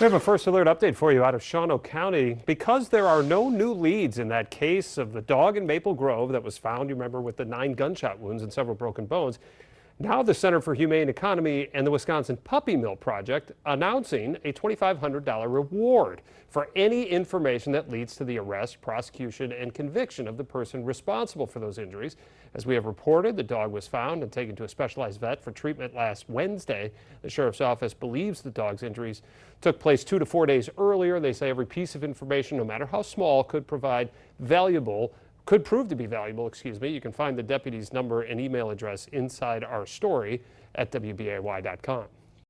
We have a first alert update for you out of Shawano County. Because there are no new leads in that case of the dog in Maple Grove that was found, you remember, with the 9 gunshot wounds and several broken bones, now the Center for Humane Economy and the Wisconsin Puppy Mill Project announcing a $2,500 reward for any information that leads to the arrest, prosecution, and conviction of the person responsible for those injuries. As we have reported, the dog was found and taken to a specialized vet for treatment last Wednesday. The sheriff's office believes the dog's injuries took place 2 to 4 days earlier. They say every piece of information, no matter how small, could prove to be valuable, You can find the deputy's number and email address inside our story at WBAY.com.